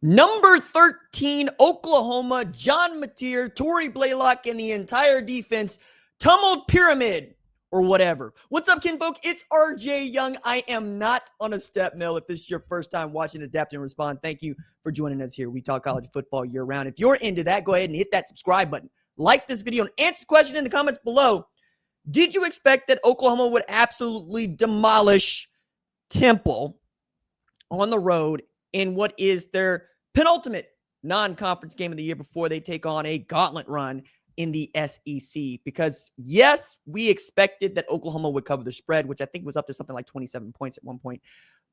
Number 13, Oklahoma, John Mateer, Tory Blaylock, and the entire defense tumbled pyramid or whatever. What's up, kinfolk? It's RJ Young. I am not on a step mill. If this is your first time watching Adapt and Respond, thank you for joining us here. We talk college football year round. If you're into that, go ahead and hit that subscribe button. Like this video and answer the question in the comments below. Did you expect that Oklahoma would absolutely demolish Temple on the road in what is their penultimate non-conference game of the year before they take on a gauntlet run in the SEC? Because yes, we expected that Oklahoma would cover the spread, which I think was up to something like 27 points at one point.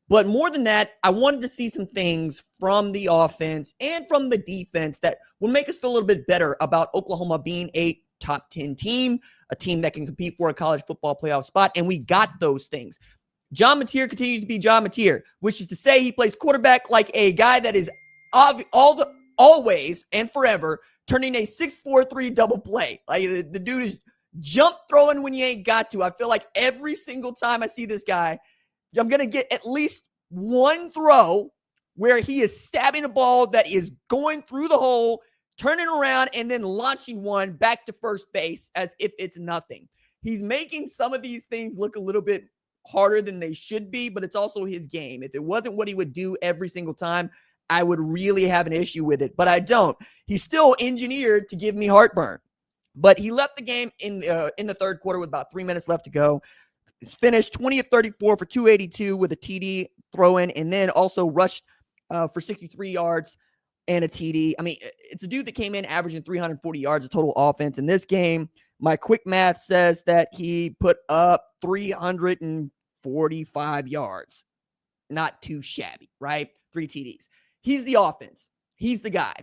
But more than that, I wanted to see some things from the offense and from the defense that will make us feel a little bit better about Oklahoma being a top 10 team, a team that can compete for a college football playoff spot. And we got those things. John Mateer continues to be John Mateer, which is to say he plays quarterback like a guy that is always and forever turning a 6-4-3 double play. Like the dude is jump throwing when you ain't got to. I feel like every single time I see this guy, I'm going to get at least one throw where he is stabbing a ball that is going through the hole, turning around, and then launching one back to first base as if it's nothing. He's making some of these things look a little bit harder than they should be, but it's also his game. If it wasn't what he would do every single time, I would really have an issue with it, but I don't. He's still engineered to give me heartburn. But he left the game in the third quarter with about 3 minutes left to go. He's finished 20 of 34 for 282 with a TD throw in, and then also rushed for 63 yards and a TD. I mean, it's a dude that came in averaging 340 yards of total offense in this game. My quick math says that he put up 345 yards. Not too shabby, right? 3 TDs. He's the offense. He's the guy.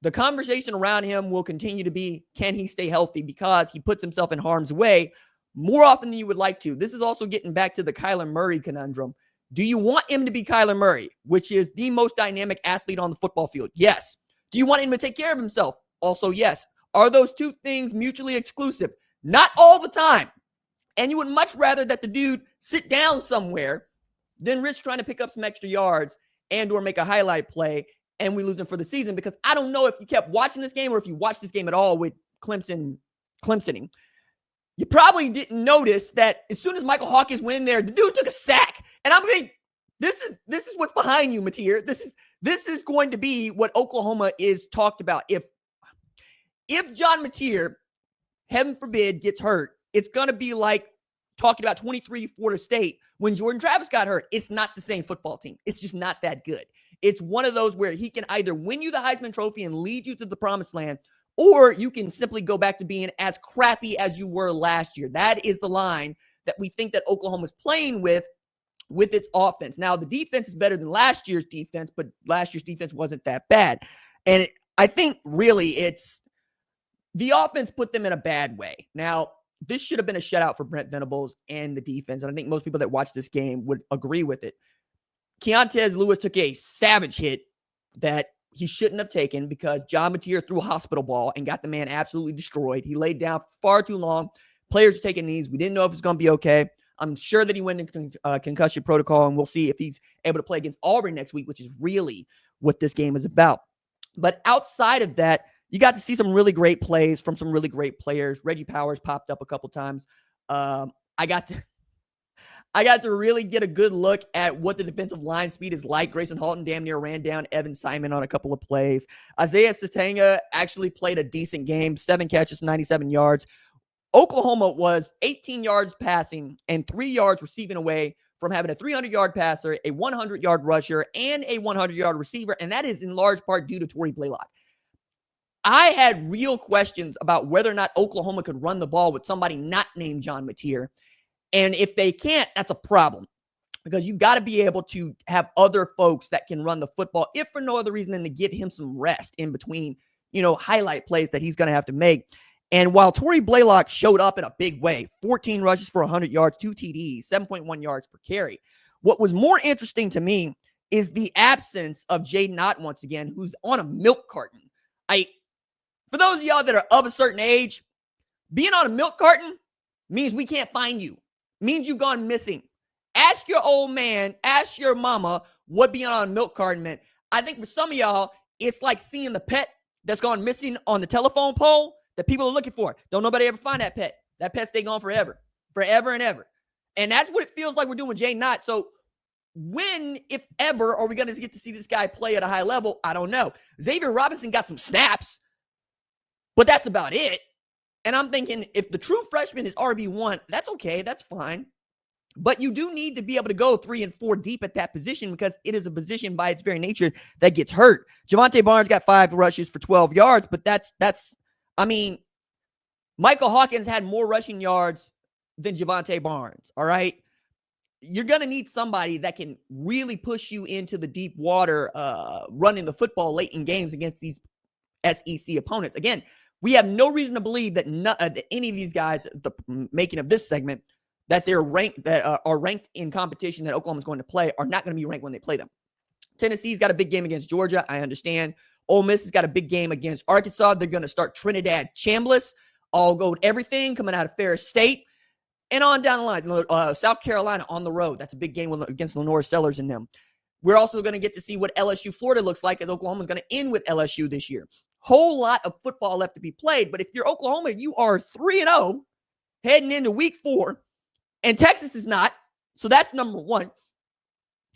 The conversation around him will continue to be, can he stay healthy? Because he puts himself in harm's way more often than you would like to. This is also getting back to the Kyler Murray conundrum. Do you want him to be Kyler Murray, which is the most dynamic athlete on the football field? Yes. Do you want him to take care of himself? Also, yes. Are those two things mutually exclusive? Not all the time. And you would much rather that the dude sit down somewhere than risk trying to pick up some extra yards and or make a highlight play and we lose him for the season. Because I don't know if you kept watching this game or if you watched this game at all with Clemsoning. You probably didn't notice that as soon as Michael Hawkins went in there, the dude took a sack. And I'm thinking, this is what's behind you, Mateer. This is going to be what Oklahoma is talked about. If John Mateer, heaven forbid, gets hurt, it's going to be like talking about 23 Florida State when Jordan Travis got hurt. It's not the same football team. It's just not that good. It's one of those where he can either win you the Heisman Trophy and lead you to the promised land, or you can simply go back to being as crappy as you were last year. That is the line that we think that Oklahoma's playing with its offense. Now, the defense is better than last year's defense, but last year's defense wasn't that bad. And I think really it's the offense put them in a bad way. Now, this should have been a shutout for Brent Venables and the defense, and I think most people that watch this game would agree with it. Keontez Lewis took a savage hit that he shouldn't have taken because John Mateer threw a hospital ball and got the man absolutely destroyed. He laid down far too long. Players are taking knees. We didn't know if it's going to be okay. I'm sure that he went into concussion protocol, and we'll see if he's able to play against Auburn next week, which is really what this game is about. But outside of that, you got to see some really great plays from some really great players. Reggie Powers popped up a couple times. I got to really get a good look at what the defensive line speed is like. Grayson Halton damn near ran down Evan Simon on a couple of plays. Isaiah Satanga actually played a decent game, 7 catches, 97 yards. Oklahoma was 18 yards passing and 3 yards receiving away from having a 300-yard passer, a 100-yard rusher, and a 100-yard receiver, and that is in large part due to Tory Blaylock. I had real questions about whether or not Oklahoma could run the ball with somebody not named John Mateer. And if they can't, that's a problem because you got to be able to have other folks that can run the football, if for no other reason than to give him some rest in between, highlight plays that he's going to have to make. And while Tory Blaylock showed up in a big way, 14 rushes for 100 yards, 2 TDs, 7.1 yards per carry, what was more interesting to me is the absence of Jaden Ott once again, who's on a milk carton. For those of y'all that are of a certain age, being on a milk carton means we can't find you. Means you've gone missing. Ask your old man, ask your mama what being on a milk carton meant. I think for some of y'all, it's like seeing the pet that's gone missing on the telephone pole that people are looking for. Don't nobody ever find that pet. That pet stay gone forever and ever. And that's what it feels like we're doing with Jay Knott. So when, if ever, are we going to get to see this guy play at a high level? I don't know. Xavier Robinson got some snaps, but that's about it. And I'm thinking if the true freshman is RB1, that's okay. That's fine. But you do need to be able to go 3 and 4 deep at that position because it is a position by its very nature that gets hurt. Javonte Barnes got 5 rushes for 12 yards, but I mean, Michael Hawkins had more rushing yards than Javonte Barnes, all right? You're going to need somebody that can really push you into the deep water running the football late in games against these SEC opponents. Again, we have no reason to believe that, that any of these guys, the making of this segment, that they're ranked, that are ranked in competition that Oklahoma's going to play, are not going to be ranked when they play them. Tennessee's got a big game against Georgia. I understand. Ole Miss has got a big game against Arkansas. They're going to start Trinidad Chambliss, all gold everything coming out of Ferris State. And on down the line, South Carolina on the road. That's a big game against Lenore Sellers and them. We're also going to get to see what LSU Florida looks like, as Oklahoma's going to end with LSU this year. Whole lot of football left to be played. But if you're Oklahoma, you are 3-0 heading into week 4. And Texas is not. So that's number 1.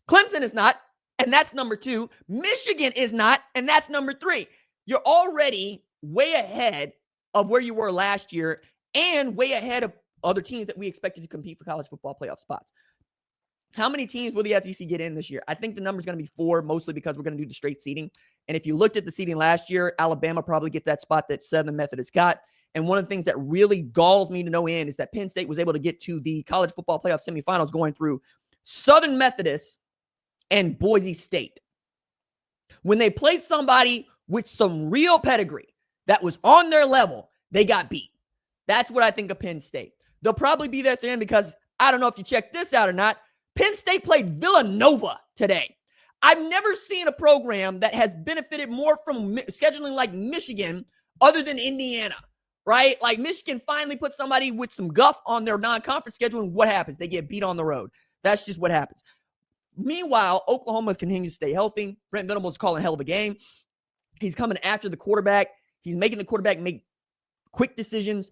Clemson is not. And that's number 2. Michigan is not. And that's number 3. You're already way ahead of where you were last year and way ahead of other teams that we expected to compete for college football playoff spots. How many teams will the SEC get in this year? I think the number is going to be 4, mostly because we're going to do the straight seeding. And if you looked at the seeding last year, Alabama probably gets that spot that Southern Methodist got. And one of the things that really galls me to no end is that Penn State was able to get to the college football playoff semifinals going through Southern Methodist and Boise State. When they played somebody with some real pedigree that was on their level, they got beat. That's what I think of Penn State. They'll probably be there at the end because I don't know if you checked this out or not. Penn State played Villanova today. I've never seen a program that has benefited more from scheduling like Michigan other than Indiana, right? Like Michigan finally put somebody with some guff on their non-conference schedule, and what happens? They get beat on the road. That's just what happens. Meanwhile, Oklahoma continues to stay healthy. Brent Venables calling a hell of a game. He's coming after the quarterback. He's making the quarterback make quick decisions.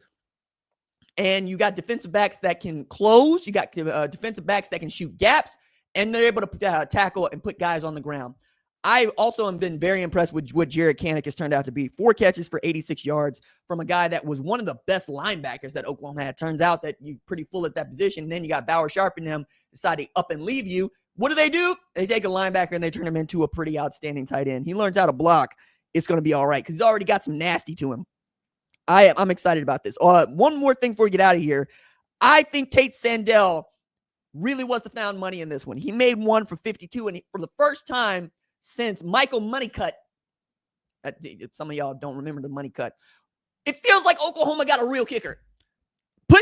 And you got defensive backs that can close. You got defensive backs that can shoot gaps. And they're able to tackle and put guys on the ground. I also have been very impressed with what Jared Kanak has turned out to be. 4 catches for 86 yards from a guy that was one of the best linebackers that Oklahoma had. Turns out that you're pretty full at that position. And then you got Bauer Sharp and them decide to up and leave you. What do? They take a linebacker and they turn him into a pretty outstanding tight end. He learns how to block. It's going to be all right because he's already got some nasty to him. I'm excited about this. One more thing before we get out of here. I think Tate Sandell really was the found money in this one. He made one for 52, and for the first time since Michael Moneycutt, some of y'all don't remember the Moneycutt, it feels like Oklahoma got a real kicker.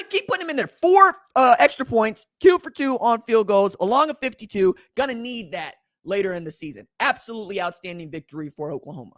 Keep putting him in there. 4 extra points, 2 for 2 on field goals, along a 52. Gonna need that later in the season. Absolutely outstanding victory for Oklahoma.